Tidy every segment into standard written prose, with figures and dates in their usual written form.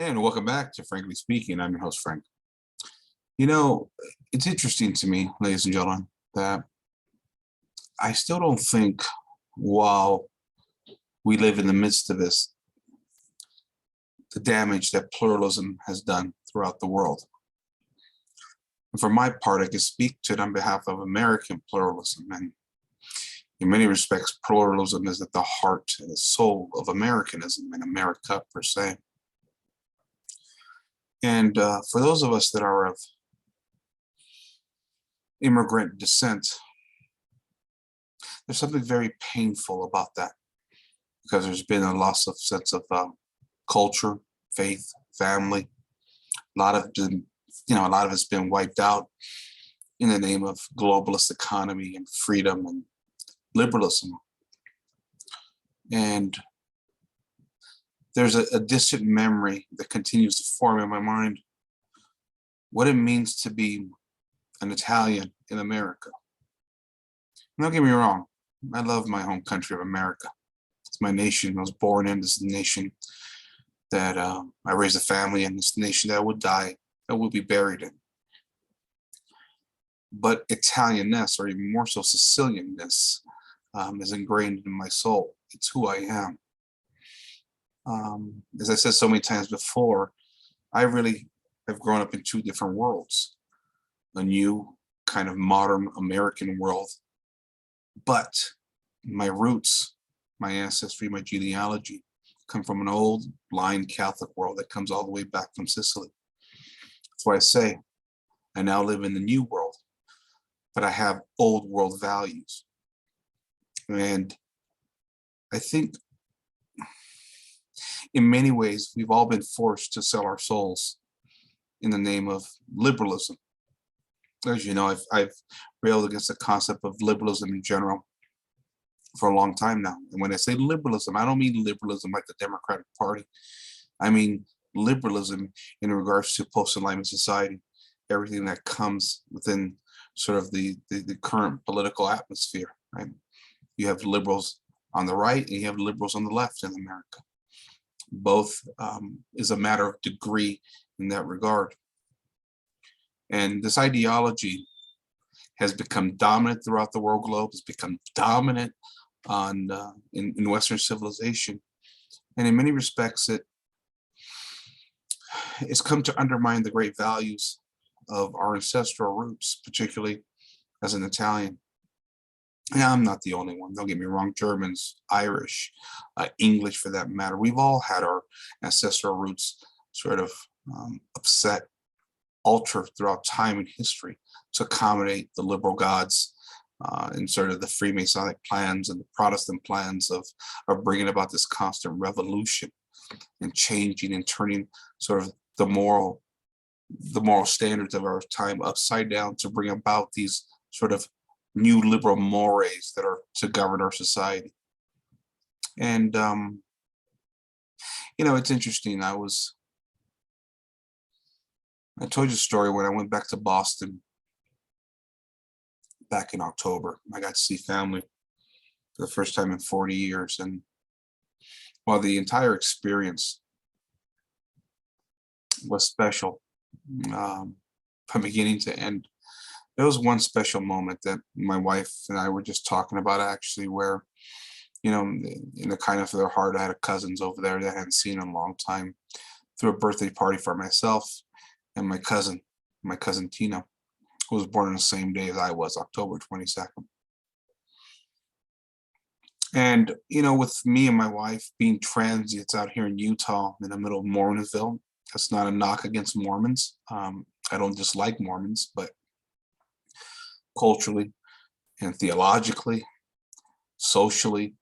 And welcome back to Frankly Speaking. I'm your host, Frank. You know, it's interesting to me, ladies and gentlemen, that I still don't think while we live in the midst of this, the damage that pluralism has done throughout the world. And for my part, I can speak to it on behalf of American pluralism. And in many respects, pluralism is at the heart and the soul of Americanism and America per se. And for those of us that are of immigrant descent, there's something very painful about that because there's been a loss of sense of culture, faith, family. A lot of it's been wiped out in the name of globalist economy and freedom and liberalism. And there's a distant memory that continues to form in my mind what it means to be an Italian in America. Don't get me wrong, I love my home country of America. It's my nation. I was born in this nation that I raised a family in, this nation that I would die, that will be buried in. But Italianness, or even more so Sicilianness, is ingrained in my soul. It's who I am. As I said so many times before, I really have grown up in two different worlds. A new kind of modern American world, but my roots, my ancestry, my genealogy come from an old blind Catholic world that comes all the way back from Sicily. That's why I say I now live in the new world, but I have old world values. And I think in many ways, we've all been forced to sell our souls in the name of liberalism. As you know, I've railed against the concept of liberalism in general for a long time now. And when I say liberalism, I don't mean liberalism like the Democratic Party. I mean liberalism in regards to post-Enlightenment society, everything that comes within sort of the current political atmosphere, right? You have liberals on the right and you have liberals on the left in America. Both is a matter of degree in that regard. And this ideology has become dominant throughout the world globe. It's become dominant in Western civilization. And in many respects, it's come to undermine the great values of our ancestral roots, particularly as an Italian. And I'm not the only one, don't get me wrong. Germans, Irish, English for that matter. We've all had our ancestral roots sort of upset, altered throughout time and history to accommodate the liberal gods and sort of the Freemasonic plans and the Protestant plans of bringing about this constant revolution and changing and turning sort of the moral standards of our time upside down to bring about these sort of new liberal mores that are to govern our society. And it's interesting. I told you a story when I went back to Boston back in October. I got to see family for the first time in 40 years. And while the entire experience was special from beginning to end, there was one special moment that my wife and I were just talking about, actually, where, in the kindness of their heart, I had cousins over there that I hadn't seen in a long time, threw a birthday party for myself and my cousin Tina, who was born on the same day as I was, October 22nd. And, with me and my wife being transients out here in Utah in the middle of Mormonisville, that's not a knock against Mormons. I don't dislike Mormons, but culturally and theologically, socially,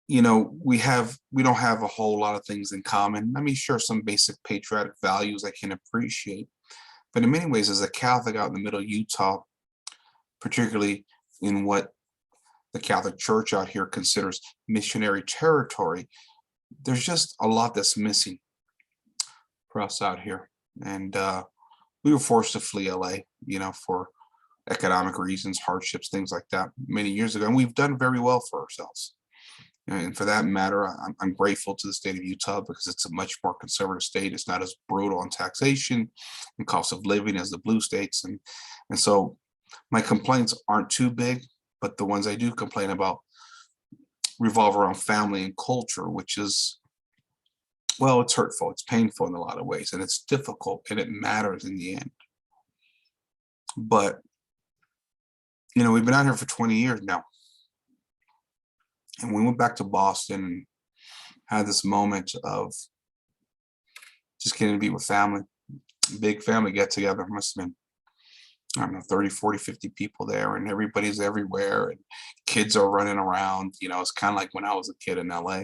we don't have a whole lot of things in common. I mean, sure, some basic patriotic values I can appreciate, but in many ways, as a Catholic out in the middle of Utah, particularly in what the Catholic Church out here considers missionary territory, there's just a lot that's missing for us out here. And we were forced to flee LA, for economic reasons, hardships, things like that many years ago. And we've done very well for ourselves. And for that matter, I'm grateful to the state of Utah because it's a much more conservative state. It's not as brutal on taxation and cost of living as the blue states. And so my complaints aren't too big, but the ones I do complain about revolve around family and culture, which is, well, it's hurtful, it's painful in a lot of ways, and it's difficult, and it matters in the end. But, we've been out here for 20 years now. And we went back to Boston and had this moment of just getting to be with family. Big family get together. Must have been, I don't know, 30, 40, 50 people there, and everybody's everywhere, and kids are running around. It's kind of like when I was a kid in LA,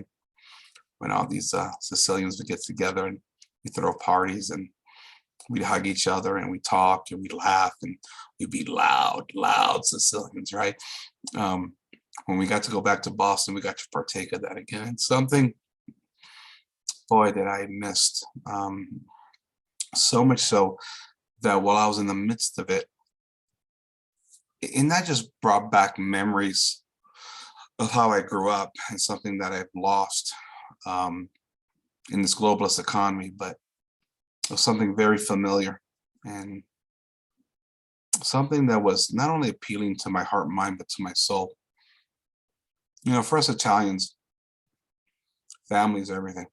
when all these Sicilians would get together and we throw parties and we'd hug each other and we talk and we laugh and we'd be loud Sicilians, right? When we got to go back to Boston, we got to partake of that again. It's something, boy, that I missed. So much so that while I was in the midst of it, and that just brought back memories of how I grew up and something that I've lost in this globalist economy, but it was something very familiar and something that was not only appealing to my heart and mind, but to my soul. For us Italians, family is everything.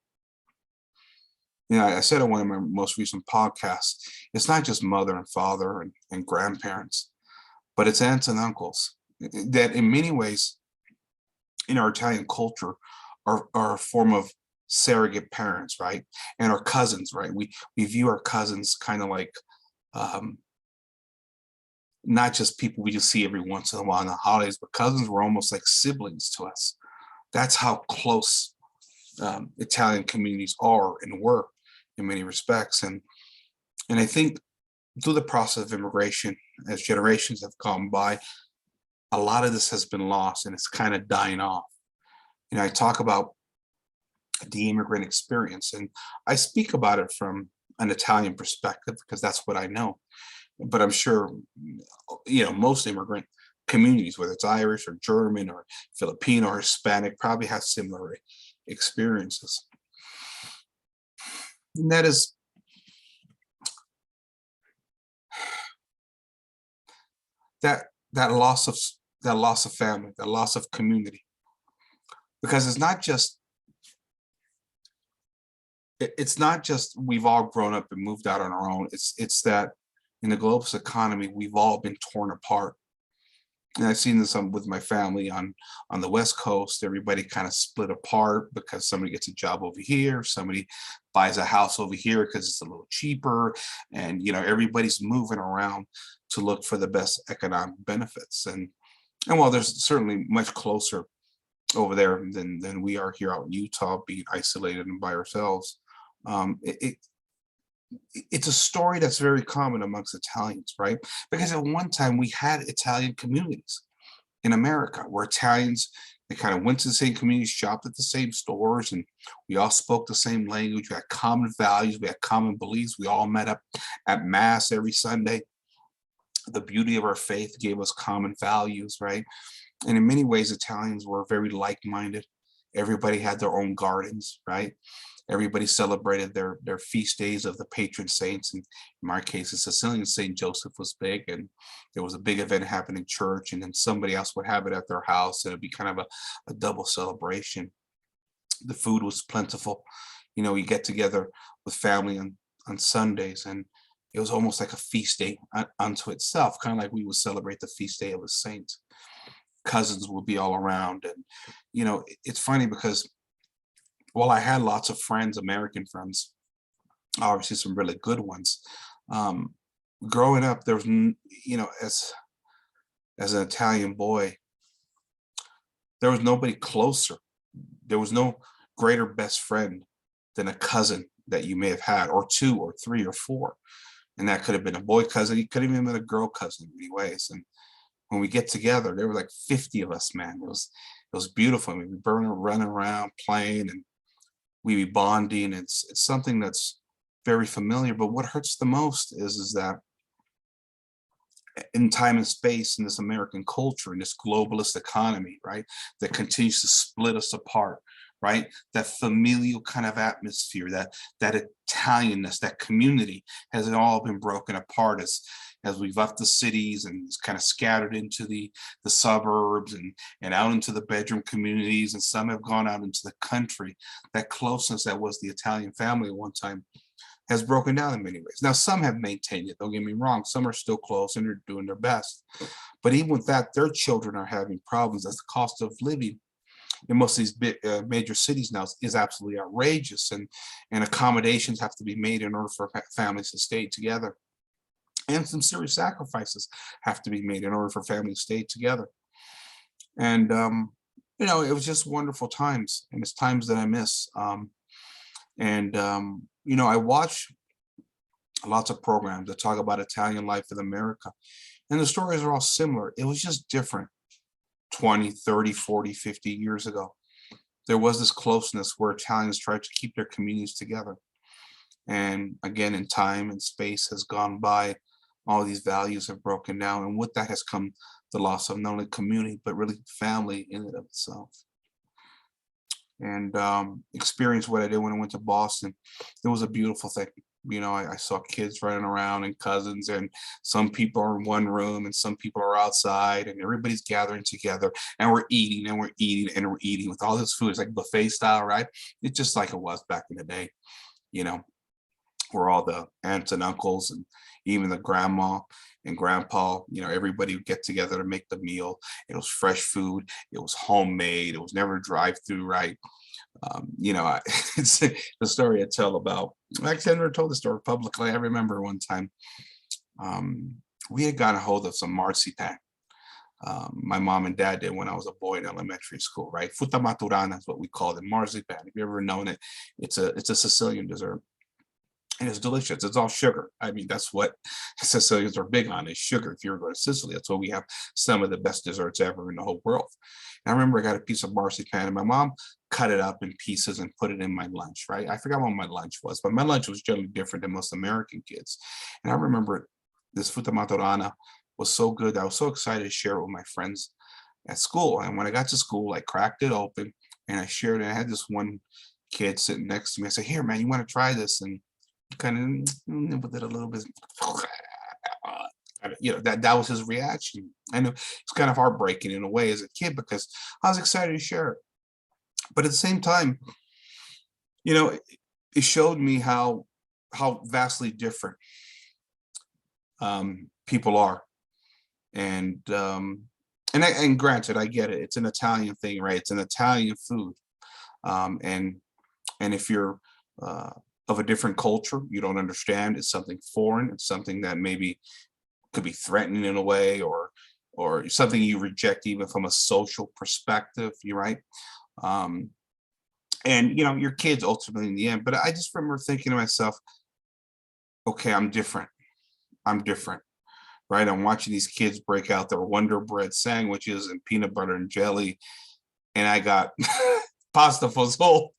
I said in one of my most recent podcasts, it's not just mother and father and grandparents, but it's aunts and uncles that in many ways in our Italian culture are a form of surrogate parents, right? And our cousins, right? We view our cousins kind of like not just people we just see every once in a while in the holidays, but cousins were almost like siblings to us. That's how close Italian communities are and were in many respects. And I think through the process of immigration, as generations have gone by, a lot of this has been lost and it's kind of dying off. I talk about the immigrant experience, and I speak about it from an Italian perspective because that's what I know. But I'm sure, most immigrant communities, whether it's Irish or German or Filipino or Hispanic, probably have similar experiences. And that is that loss of family, that loss of community, because it's not just we've all grown up and moved out on our own. It's that in the globalist economy, we've all been torn apart. And I've seen this with my family on the West Coast. Everybody kind of split apart because somebody gets a job over here, somebody buys a house over here because it's a little cheaper, and everybody's moving around to look for the best economic benefits. And while there's certainly much closer over there than we are here out in Utah, being isolated and by ourselves, it's a story that's very common amongst Italians, right? Because at one time we had Italian communities in America where Italians, they kind of went to the same communities, shopped at the same stores, and we all spoke the same language. We had common values, we had common beliefs. We all met up at Mass every Sunday. The beauty of our faith gave us common values, right? And in many ways, Italians were very like-minded. Everybody had their own gardens, right? Everybody celebrated their feast days of the patron saints. And in my case, the Sicilian Saint Joseph was big, and there was a big event happening in church, and then somebody else would have it at their house, and it'd be kind of a double celebration. The food was plentiful. You get together with family on Sundays, and it was almost like a feast day unto itself, kind of like we would celebrate the feast day of the saints. Cousins would be all around, and it's funny because while I had lots of friends, American friends, obviously some really good ones, growing up, there was, as an Italian boy, there was nobody closer. There was no greater best friend than a cousin that you may have had, or two or three or four. And that could have been a boy cousin. He could have even been a girl cousin in many ways. And when we get together, there were like 50 of us, man. It was beautiful. We'd be running around, playing, and we'd be bonding. It's something that's very familiar. But what hurts the most is that in time and space in this American culture, in this globalist economy, right, that continues to split us apart, right? That familial kind of atmosphere, that Italianness, that community has all been broken apart as we've left the cities and it's kind of scattered into the suburbs and out into the bedroom communities, and some have gone out into the country. That closeness that was the Italian family at one time has broken down in many ways. Now, some have maintained it, don't get me wrong. Some are still close and they're doing their best. But even with that, their children are having problems as the cost of living in most of these major cities now is absolutely outrageous. And accommodations have to be made in order for families to stay together. And some serious sacrifices have to be made in order for families to stay together. And, it was just wonderful times. And it's times that I miss. I watch lots of programs that talk about Italian life in America, and the stories are all similar. It was just different 20, 30, 40, 50 years ago. There was this closeness where Italians tried to keep their communities together. And again, in time and space has gone by, all these values have broken down. And with that has come the loss of not only community, but really family in and of itself. And experience what I did when I went to Boston. It was a beautiful thing. I saw kids running around and cousins, and some people are in one room and some people are outside, and everybody's gathering together, and we're eating and we're eating and we're eating with all this food. It's like buffet style, right? It's just like it was back in the day, you know, where all the aunts and uncles and even the grandma and grandpa, everybody would get together to make the meal. It was fresh food. It was homemade. It was never drive-through, right? It's the story I tell about. Actually, I never told the story publicly. I remember one time we had gotten a hold of some marzipan. My mom and dad did when I was a boy in elementary school, right? Frutta maturana is what we call it, marzipan. If you've ever known it, it's a Sicilian dessert. And it's delicious. It's all sugar. I mean, that's what Sicilians are big on, is sugar. If you ever go to Sicily, that's why we have some of the best desserts ever in the whole world. And I remember I got a piece of marzipan and my mom cut it up in pieces and put it in my lunch, right? I forgot what my lunch was, but my lunch was generally different than most American kids. And I remember this frutta maturana was so good. I was so excited to share it with my friends at school. And when I got to school, I cracked it open and I shared it. I had this one kid sitting next to me. I said, "Here, man, you want to try this?" And kind of with it a little bit, that was his reaction. I know it's kind of heartbreaking in a way as a kid because I was excited to share it, but at the same time, it showed me how vastly different people are. And granted, I get it. It's an Italian thing, right? It's an Italian food, and if you're of a different culture, you don't understand. It's something foreign. It's something that maybe could be threatening in a way, or something you reject even from a social perspective. You're right. And your kids ultimately in the end. But I just remember thinking to myself, okay, I'm different. Right? I'm watching these kids break out their Wonder Bread sandwiches and peanut butter and jelly, and I got pasta fazool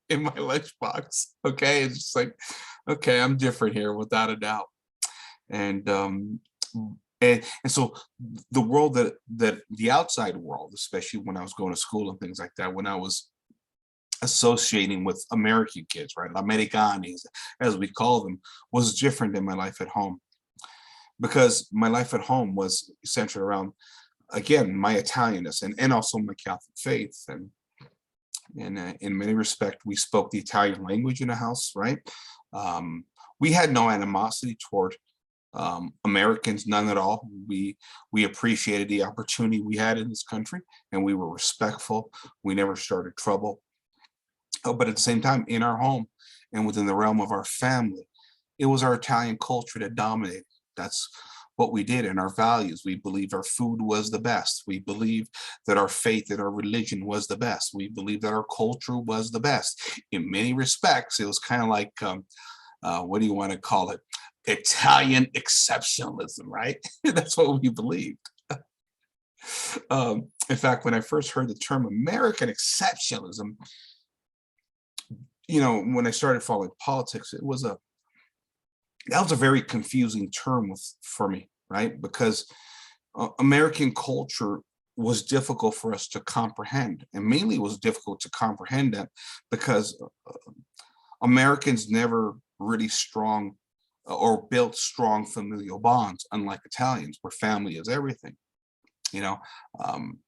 in my lunchbox. Okay, it's just like, okay, I'm different here without a doubt. And so the world that the outside world, especially when I was going to school and things like that, when I was associating with American kids, right, Americanis, as we call them, was different than my life at home, because my life at home was centered around, again, my Italianness and also my Catholic faith. And in many respects, we spoke the Italian language in the house, right? We had no animosity toward Americans, none at all. We appreciated the opportunity we had in this country, and we were respectful. We never started trouble. But at the same time, in our home and within the realm of our family, it was our Italian culture that dominated. That's what we did, and our values. We believed our food was the best. We believed that our faith and our religion was the best. We believed that our culture was the best. In many respects, it was kind of like, what do you want to call it? Italian exceptionalism, right? That's what we believed. In fact, when I first heard the term American exceptionalism, when I started following politics, that was a very confusing term for me. right? Because American culture was difficult for us to comprehend, and mainly was difficult to comprehend that because Americans never really strong or built strong familial bonds, unlike Italians, where family is everything. You know, um,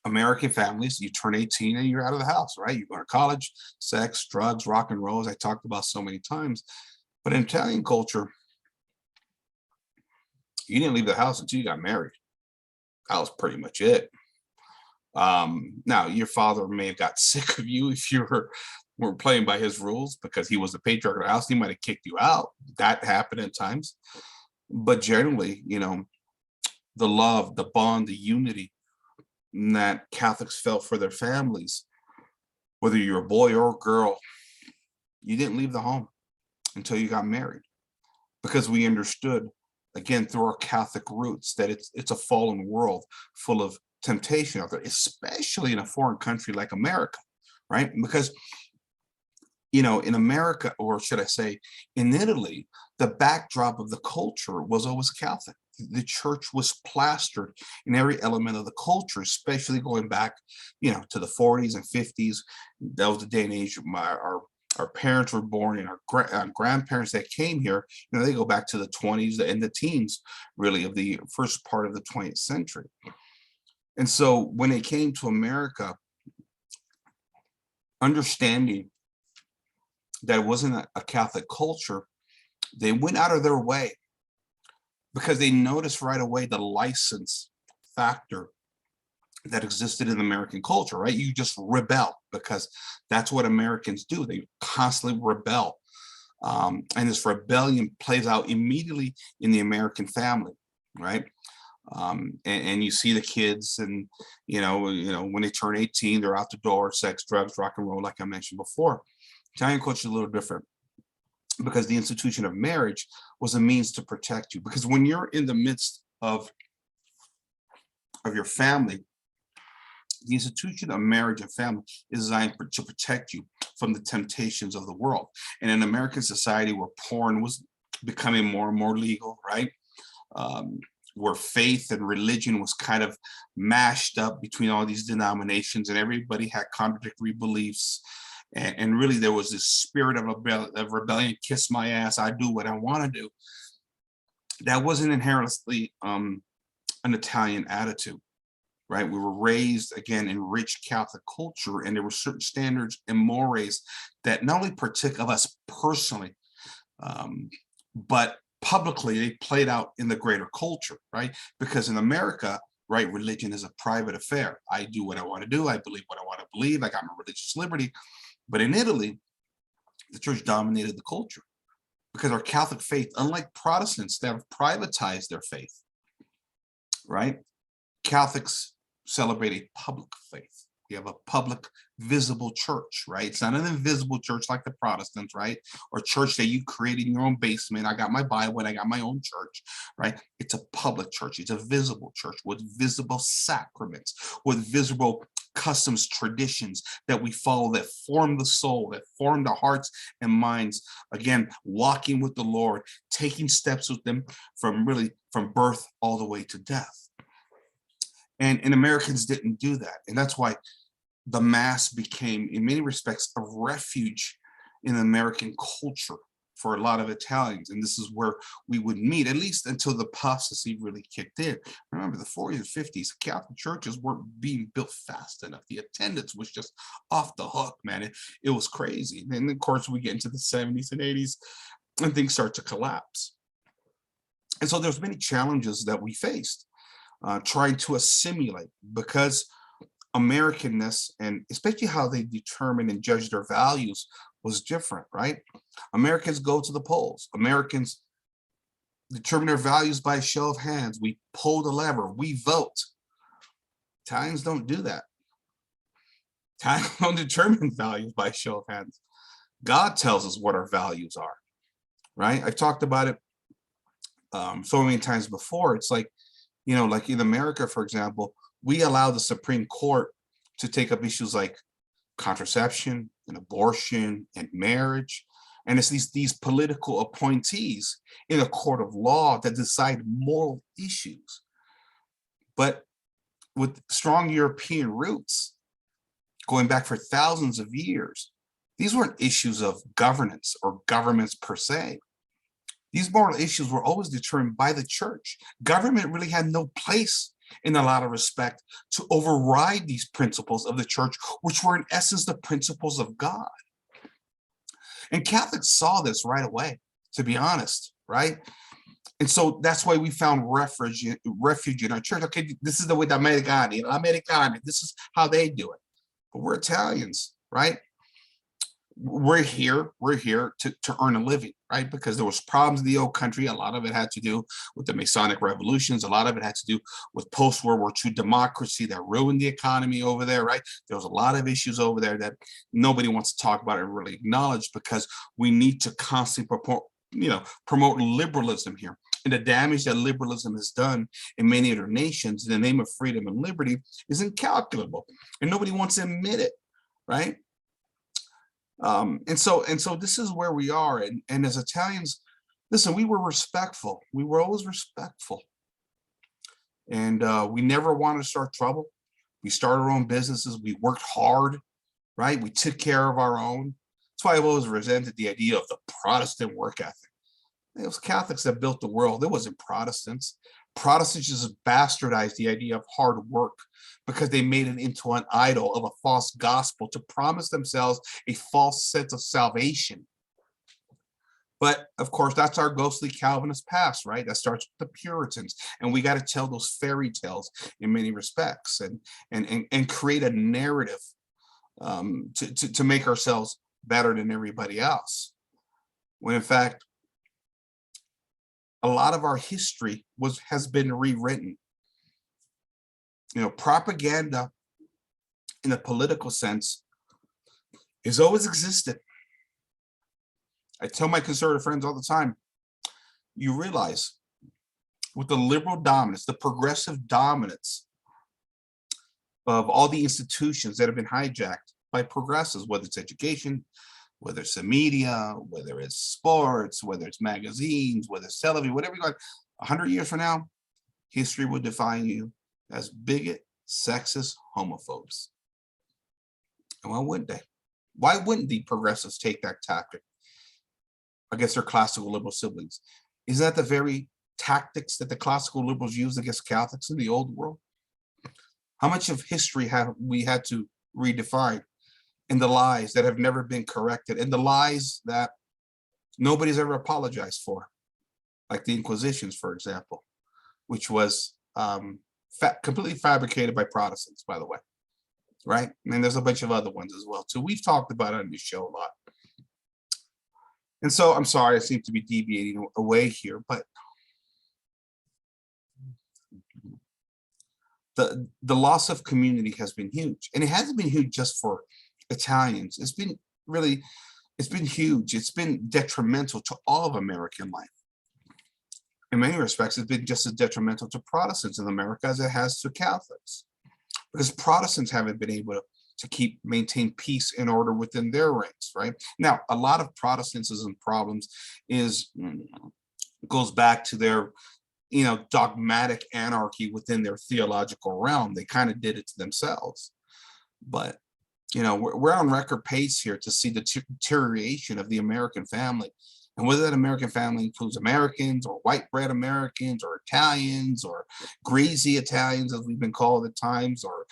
American families, you turn 18 and you're out of the house, right? You go to college, sex, drugs, rock and roll, as I talked about so many times. But in Italian culture, you didn't leave the house until you got married. That was pretty much it. Now, your father may have got sick of you if you weren't playing by his rules because he was the patriarch of the house. He might have kicked you out. That happened at times. But generally, the love, the bond, the unity that Catholics felt for their families, whether you're a boy or a girl, you didn't leave the home until you got married, because we understood, again, through our Catholic roots, that it's a fallen world full of temptation out there, especially in a foreign country like America, right? Because in America, or should I say in Italy, the backdrop of the culture was always Catholic. The church was plastered in every element of the culture, especially going back, to the 40s and 50s. That was the day and age our parents were born, and our grandparents that came here, they go back to the 20s and the teens, really, of the first part of the 20th century. And so when it came to America, understanding that it wasn't a Catholic culture, they went out of their way because they noticed right away the license factor that existed in American culture, right? You just rebel because that's what Americans do. They constantly rebel. And this rebellion plays out immediately in the American family, right? And you see the kids, and when they turn 18, they're out the door, sex, drugs, rock and roll, like I mentioned before. Italian culture is a little different because the institution of marriage was a means to protect you. Because when you're in the midst of your family, the institution of marriage and family is designed to protect you from the temptations of the world. And in American society, where porn was becoming more and more legal, right? Where faith and religion was kind of mashed up between all these denominations, and everybody had contradictory beliefs. And really, there was this spirit of rebellion, kiss my ass, I do what I want to do. That wasn't inherently an Italian attitude, right? We were raised, again, in rich Catholic culture, and there were certain standards and mores that not only partook of us personally, but publicly they played out in the greater culture, right? Because in America, right, religion is a private affair. I do what I want to do. I believe what I want to believe. I got my religious liberty. But in Italy, the church dominated the culture because our Catholic faith, unlike Protestants that have privatized their faith, right? Catholics celebrate a public faith. We have a public, visible church, right? It's not an invisible church like the Protestants, right? Or church that you create in your own basement. I got my Bible and I got my own church, right? It's a public church. It's a visible church with visible sacraments, with visible customs, traditions that we follow, that form the soul, that form the hearts and minds. Again, walking with the Lord, taking steps with them from birth all the way to death. And Americans didn't do that. And that's why the Mass became, in many respects, a refuge in American culture for a lot of Italians. And this is where we would meet, at least until the apostasy really kicked in. Remember, the 40s and 50s, Catholic churches weren't being built fast enough. The attendance was just off the hook, man. It was crazy. And then, of course, we get into the 70s and 80s, and things start to collapse. And so there's many challenges that we faced. Trying to assimilate, because Americanness, and especially how they determine and judge their values, was different, right? Americans go to the polls. Americans determine their values by a show of hands. We pull the lever, we vote. Italians don't do that. Italians don't determine values by a show of hands. God tells us what our values are, right? I've talked about it so many times before. It's like, like in America, for example, we allow the Supreme Court to take up issues like contraception and abortion and marriage, And it's these political appointees in a court of law that decide moral issues. But with strong European roots, going back for thousands of years, these weren't issues of governance or governments per se. These moral issues were always determined by the church. Government really had no place in a lot of respect to override these principles of the church, which were in essence the principles of God. And Catholics saw this right away, to be honest, right? And so that's why we found refuge in our church. Okay, this is the way the Americani, this is how they do it. But we're Italians, right? We're here to earn a living, right? Because there was problems in the old country. A lot of it had to do with the Masonic revolutions. A lot of it had to do with post-World War II democracy that ruined the economy over there, right? There was a lot of issues over there that nobody wants to talk about and really acknowledge, because we need to constantly promote liberalism here. And the damage that liberalism has done in many other nations in the name of freedom and liberty is incalculable, and nobody wants to admit it, right? And so this is where we are. And as Italians, listen, we were respectful. We were always respectful. And we never wanted to start trouble. We started our own businesses. We worked hard, right? We took care of our own. That's why I've always resented the idea of the Protestant work ethic. It was Catholics that built the world. It wasn't Protestants. Protestants just bastardized the idea of hard work because they made it into an idol of a false gospel to promise themselves a false sense of salvation. But of course, that's our ghostly Calvinist past, right? That starts with the Puritans, and we got to tell those fairy tales in many respects, and create a narrative to make ourselves better than everybody else. When in fact, a lot of our history has been rewritten. Propaganda in a political sense has always existed. I tell my conservative friends all the time, you realize with the liberal dominance, the progressive dominance of all the institutions that have been hijacked by progressives, whether it's education, whether it's the media, whether it's sports, whether it's magazines, whether it's television, whatever you got, 100 years from now, history will define you as bigot, sexist, homophobes. And why wouldn't they? Why wouldn't the progressives take that tactic against their classical liberal siblings? Is that the very tactics that the classical liberals used against Catholics in the old world? How much of history have we had to redefine? And the lies that have never been corrected, and the lies that nobody's ever apologized for, like the Inquisitions, for example, which was completely fabricated by Protestants, by the way, right? And there's a bunch of other ones as well, too. We've talked about it on this show a lot. And so I'm sorry, I seem to be deviating away here, but the loss of community has been huge, and it hasn't been huge just for Italians. It's been huge. It's been detrimental to all of American life. In many respects, it's been just as detrimental to Protestants in America as it has to Catholics, because Protestants haven't been able to maintain peace and order within their ranks, right? Now, a lot of Protestantism problems goes back to their dogmatic anarchy within their theological realm. They kind of did it to themselves. But we're on record pace here to see the deterioration of the American family. And whether that American family includes Americans or white bread Americans or Italians or greasy Italians, as we've been called at times, or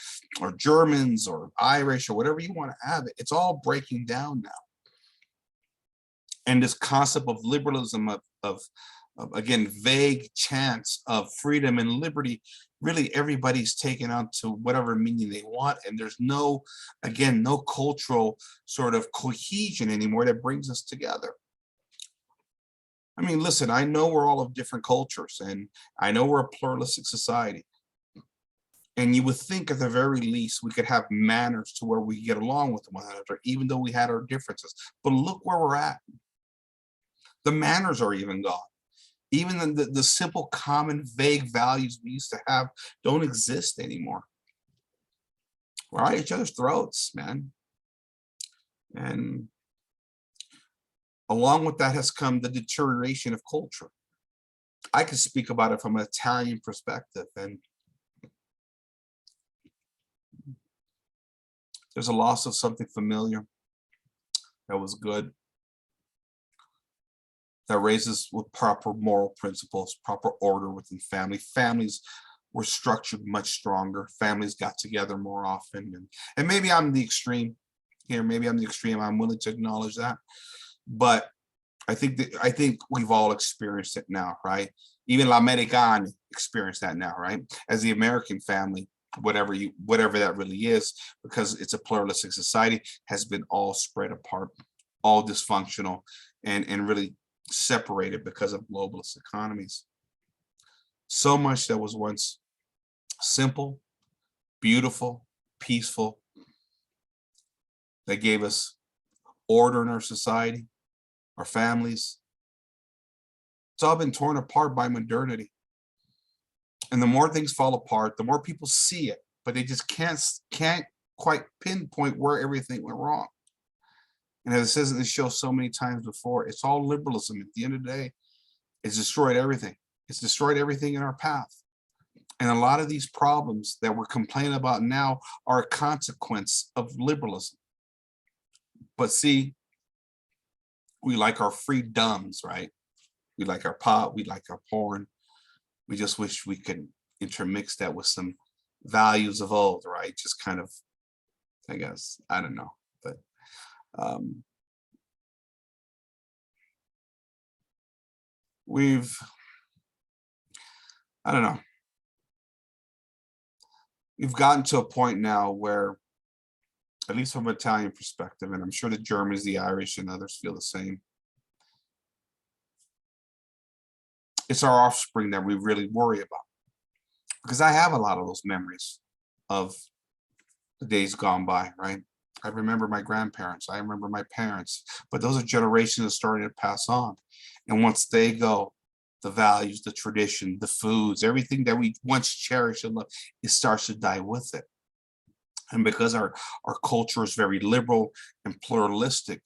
Germans or Irish or whatever you want to have it, it's all breaking down now. And this concept of liberalism, of again, vague chants of freedom and liberty, really everybody's taken on to whatever meaning they want. And there's no cultural sort of cohesion anymore that brings us together. I mean, listen, I know we're all of different cultures, and I know we're a pluralistic society. And you would think at the very least we could have manners to where we get along with one another, even though we had our differences. But look where we're at. The manners are even gone. Even the simple, common, vague values we used to have don't exist anymore. We're at each other's throats, man. And Along with that has come the deterioration of culture. I can speak about it from an Italian perspective, and there's a loss of something familiar that was good, that raises with proper moral principles, proper order within family. Families were structured much stronger. Families got together more often. And maybe I'm the extreme here. Maybe I'm the extreme. I'm willing to acknowledge that. But I think we've all experienced it now, right? Even L'American experienced that now, right? As the American family, whatever that really is, because it's a pluralistic society, has been all spread apart, all dysfunctional, and really separated because of globalist economies. So much that was once simple, beautiful, peaceful, that gave us order in our society, our families. It's all been torn apart by modernity. And the more things fall apart, the more people see it, but they just can't quite pinpoint where everything went wrong. And as it says in the show so many times before, it's all liberalism. At the end of the day, it's destroyed everything. It's destroyed everything in our path. And a lot of these problems that we're complaining about now are a consequence of liberalism. But see, we like our freedoms, right? We like our pot, we like our porn. We just wish we could intermix that with some values of old, right? Just kind of, I guess, I don't know. But I don't know. We've gotten to a point now where, at least from an Italian perspective, and I'm sure the Germans, the Irish, and others feel the same, it's our offspring that we really worry about. Because I have a lot of those memories of the days gone by, right? I remember my grandparents, I remember my parents, but those are generations that starting to pass on. And once they go, the values, the tradition, the foods, everything that we once cherished and loved, it starts to die with it. And because our culture is very liberal and pluralistic,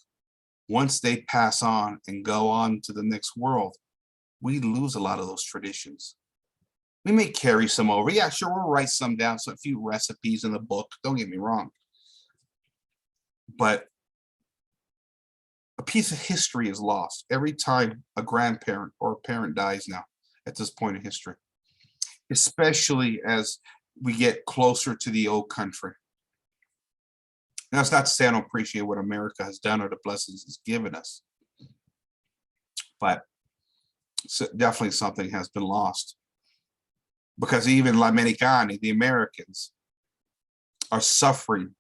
once they pass on and go on to the next world, we lose a lot of those traditions. We may carry some over. Yeah, sure, we'll write some down, so a few recipes in the book, don't get me wrong. But a piece of history is lost every time a grandparent or a parent dies now at this point in history, especially as we get closer to the old country. Now, it's not to say I don't appreciate what America has done or the blessings it's given us, but definitely something has been lost. Because even L'Americani, the Americans, are suffering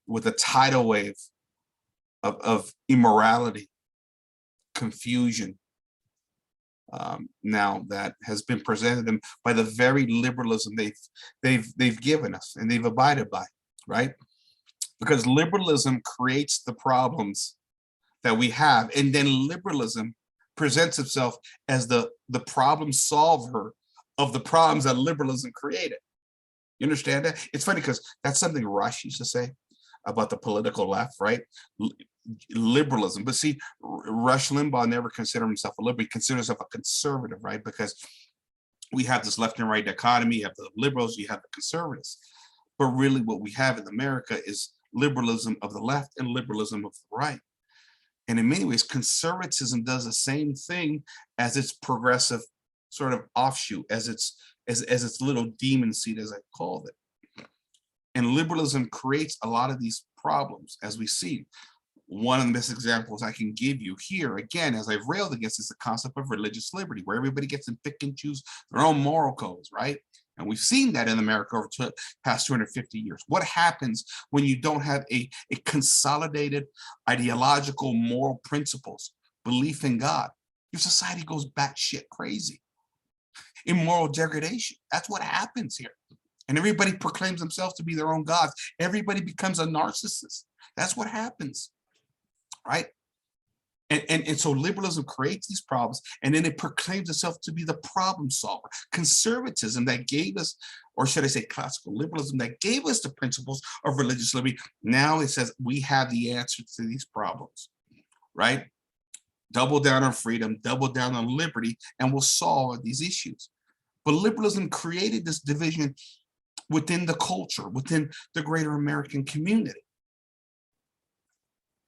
with a tidal wave of immorality, confusion, now that has been presented them by the very liberalism they've given us and they've abided by, right? Because liberalism creates the problems that we have, and then liberalism presents itself as the problem solver of the problems that liberalism created. You understand that? It's funny because that's something Rush used to say about the political left, right? Liberalism. But see, Rush Limbaugh never considered himself a liberal. He considered himself a conservative, right? Because we have this left and right dichotomy. You have the liberals, you have the conservatives. But really what we have in America is liberalism of the left and liberalism of the right. And in many ways, conservatism does the same thing as its progressive sort of offshoot, as its little demon seed, as I called it. And liberalism creates a lot of these problems, as we see. One of the best examples I can give you here, again, as I've railed against, is the concept of religious liberty, where everybody gets to pick and choose their own moral codes, right? And we've seen that in America over the past 250 years. What happens when you don't have a consolidated ideological moral principles, belief in God? Your society goes batshit crazy. Immoral degradation. That's what happens here. And everybody proclaims themselves to be their own gods. Everybody becomes a narcissist. That's what happens, right? And so liberalism creates these problems, and then it proclaims itself to be the problem solver. Conservatism that gave us, or should I say classical liberalism that gave us the principles of religious liberty, now it says we have the answer to these problems. right? Double down on freedom, double down on liberty, and we'll solve these issues. But liberalism created this division within the culture, within the greater American community,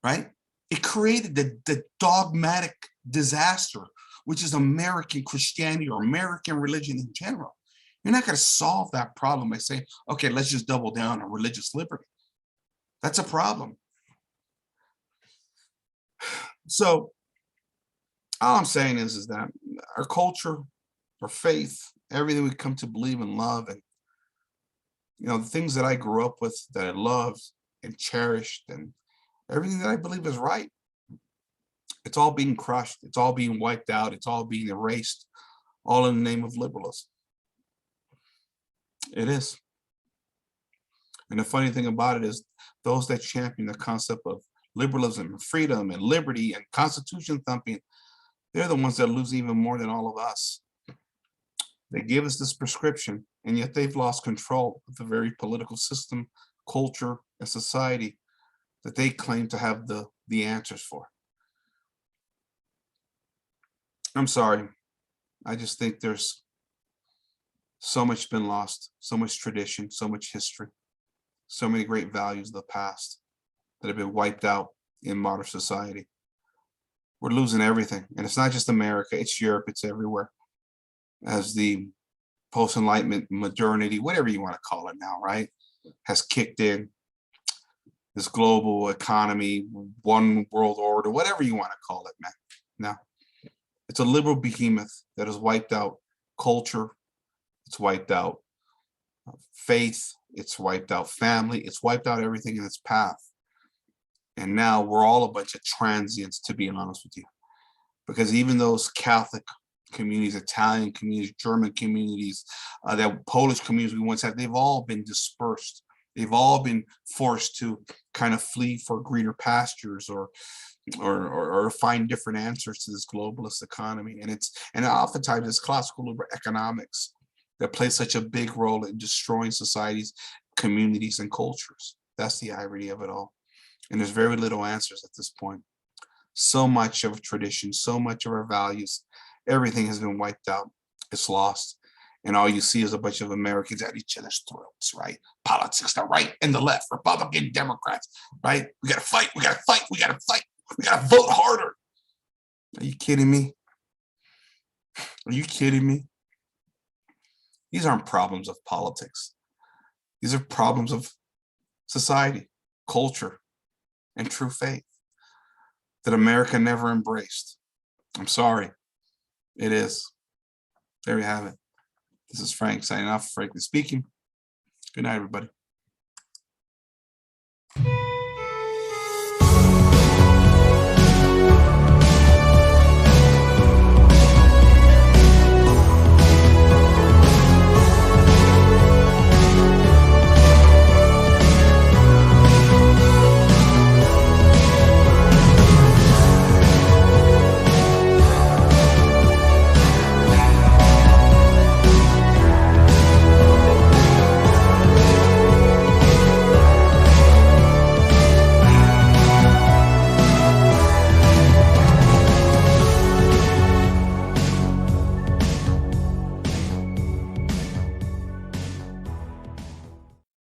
right? It created the dogmatic disaster, which is American Christianity or American religion in general. You're not going to solve that problem by saying, okay, let's just double down on religious liberty. That's a problem. So all I'm saying is that our culture, our faith, everything we come to believe and love, and the things that I grew up with, that I loved and cherished, and everything that I believe is right, it's all being crushed. It's all being wiped out. It's all being erased, all in the name of liberalism. It is. And the funny thing about it is those that champion the concept of liberalism and freedom and liberty and constitution thumping, they're the ones that lose even more than all of us. They give us this prescription, and yet they've lost control of the very political system, culture, and society that they claim to have the answers for. I'm sorry. I just think there's so much been lost, so much tradition, so much history, so many great values of the past that have been wiped out in modern society. We're losing everything. And it's not just America, it's Europe, it's everywhere. As the post-enlightenment modernity, whatever you want to call it now, right, has kicked in, this global economy, one world order, whatever you want to call it, man. Now, it's a liberal behemoth that has wiped out culture, it's wiped out faith, it's wiped out family, it's wiped out everything in its path. And now we're all a bunch of transients, to be honest with you. Because even those Catholic communities, Italian communities, German communities, that Polish communities we once had, they've all been dispersed. They've all been forced to kind of flee for greener pastures or find different answers to this globalist economy. And oftentimes it's classical liberal economics that plays such a big role in destroying societies, communities, and cultures. That's the irony of it all. And there's very little answers at this point. So much of tradition, so much of our values, everything has been wiped out. It's lost. And all you see is a bunch of Americans at each other's throats, right? Politics, the right and the left, Republican, Democrats, right? We got to fight, we got to fight, we got to fight. We got to vote harder. Are you kidding me? Are you kidding me? These aren't problems of politics. These are problems of society, culture, and true faith that America never embraced. I'm sorry. It is. There you have it. This is Frank signing off, frankly speaking. Good night, everybody.